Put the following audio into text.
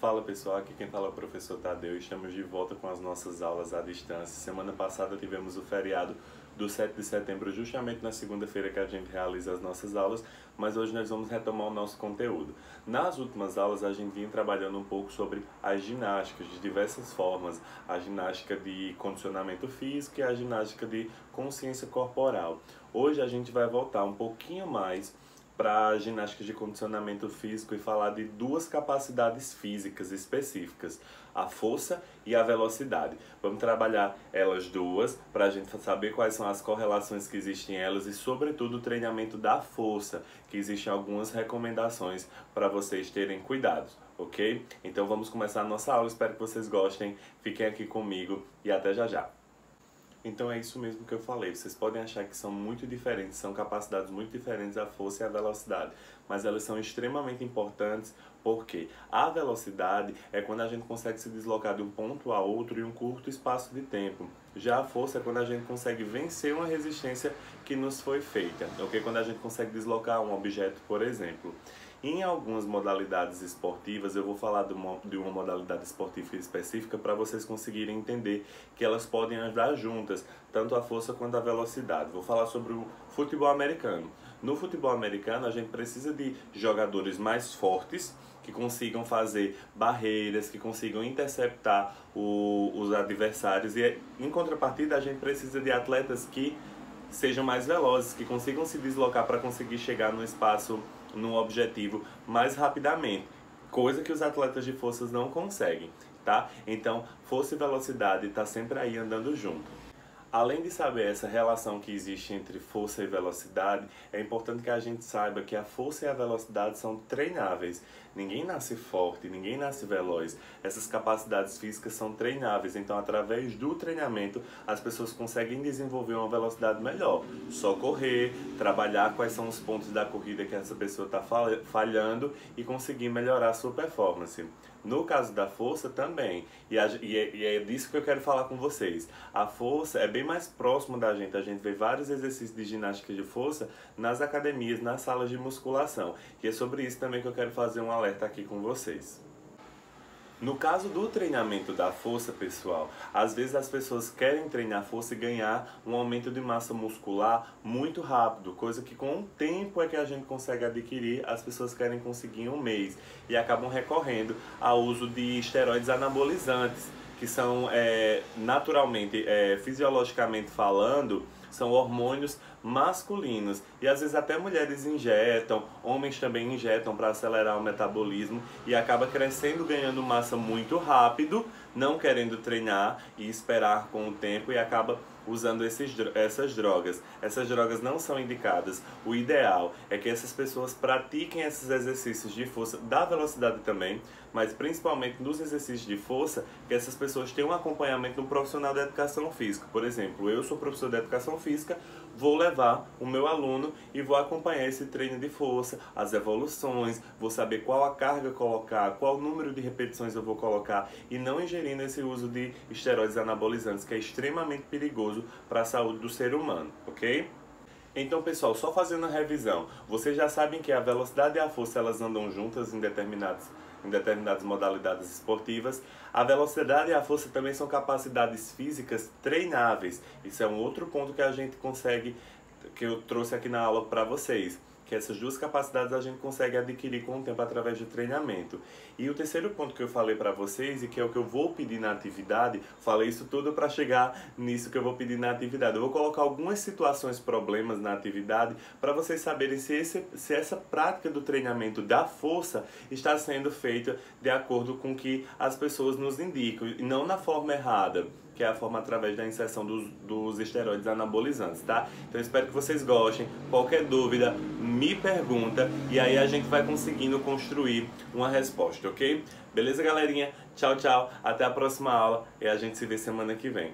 Fala pessoal, aqui quem fala é o professor Tadeu e estamos de volta com as nossas aulas à distância. Semana passada tivemos o feriado do 7 de setembro, justamente na segunda-feira que a gente realiza as nossas aulas, mas hoje nós vamos retomar o nosso conteúdo. Nas últimas aulas a gente vinha trabalhando um pouco sobre as ginásticas de diversas formas, a ginástica de condicionamento físico e a ginástica de consciência corporal. Hoje a gente vai voltar um pouquinho mais para ginástica de condicionamento físico e falar de duas capacidades físicas específicas, a força e a velocidade. Vamos trabalhar elas duas para a gente saber quais são as correlações que existem em elas e, sobretudo, o treinamento da força, que existem algumas recomendações para vocês terem cuidados, ok? Então vamos começar a nossa aula, espero que vocês gostem, fiquem aqui comigo e até já já. Então é isso mesmo que eu falei, vocês podem achar que são muito diferentes, são capacidades muito diferentes a força e a velocidade, mas elas são extremamente importantes porque a velocidade é quando a gente consegue se deslocar de um ponto a outro em um curto espaço de tempo. Já a força é quando a gente consegue vencer uma resistência que nos foi feita, ok? Quando a gente consegue deslocar um objeto, por exemplo. Em algumas modalidades esportivas, eu vou falar de uma modalidade esportiva específica para vocês conseguirem entender que elas podem andar juntas, tanto a força quanto a velocidade. Vou falar sobre o futebol americano. No futebol americano, a gente precisa de jogadores mais fortes, que consigam fazer barreiras, que consigam interceptar os adversários. E, em contrapartida, a gente precisa de atletas que sejam mais velozes, que consigam se deslocar para conseguir chegar no espaço, no objetivo mais rapidamente, coisa que os atletas de forças não conseguem, tá? Então, força e velocidade tá sempre aí andando junto. Além de saber essa relação que existe entre força e velocidade, é importante que a gente saiba que a força e a velocidade são treináveis. Ninguém nasce forte, ninguém nasce veloz. Essas capacidades físicas são treináveis, então através do treinamento as pessoas conseguem desenvolver uma velocidade melhor. Só correr, trabalhar quais são os pontos da corrida que essa pessoa está falhando e conseguir melhorar a sua performance. No caso da força também, e é disso que eu quero falar com vocês. A força é bem mais próximo da gente, a gente vê vários exercícios de ginástica de força nas academias, nas salas de musculação. E é sobre isso também que eu quero fazer um alerta aqui com vocês. No caso do treinamento da força, pessoal, às vezes as pessoas querem treinar força e ganhar um aumento de massa muscular muito rápido, coisa que com o tempo é que a gente consegue adquirir, as pessoas querem conseguir em um mês e acabam recorrendo ao uso de esteroides anabolizantes, que são naturalmente, fisiologicamente falando, são hormônios masculinos e às vezes até mulheres injetam, homens também injetam para acelerar o metabolismo e acaba crescendo, ganhando massa muito rápido, não querendo treinar e esperar com o tempo e acaba usando essas drogas. Essas drogas não são indicadas. O ideal é que essas pessoas pratiquem esses exercícios de força, da velocidade também, mas principalmente nos exercícios de força, que essas pessoas tenham um acompanhamento de um profissional de educação física. Por exemplo, eu sou professor de educação física, vou levar o meu aluno e vou acompanhar esse treino de força, as evoluções, vou saber qual a carga colocar, qual número de repetições eu vou colocar e não ingerindo esse uso de esteroides anabolizantes, que é extremamente perigoso para a saúde do ser humano, ok? Então, pessoal, só fazendo a revisão, vocês já sabem que a velocidade e a força elas andam juntas em determinadas modalidades esportivas. A velocidade e a força também são capacidades físicas treináveis. Isso é um outro ponto que a gente consegue, que eu trouxe aqui na aula para vocês, que essas duas capacidades a gente consegue adquirir com o tempo através de treinamento. E o terceiro ponto que eu falei para vocês, e que é o que eu vou pedir na atividade, falei isso tudo para chegar nisso que eu vou pedir na atividade. Eu vou colocar algumas situações, problemas na atividade, para vocês saberem se essa prática do treinamento da força está sendo feita de acordo com o que as pessoas nos indicam, e não na forma errada, que é a forma através da inserção dos esteroides anabolizantes, tá? Então espero que vocês gostem. Qualquer dúvida, me pergunta e aí a gente vai conseguindo construir uma resposta, ok? Beleza, galerinha? Tchau, tchau. Até a próxima aula e a gente se vê semana que vem.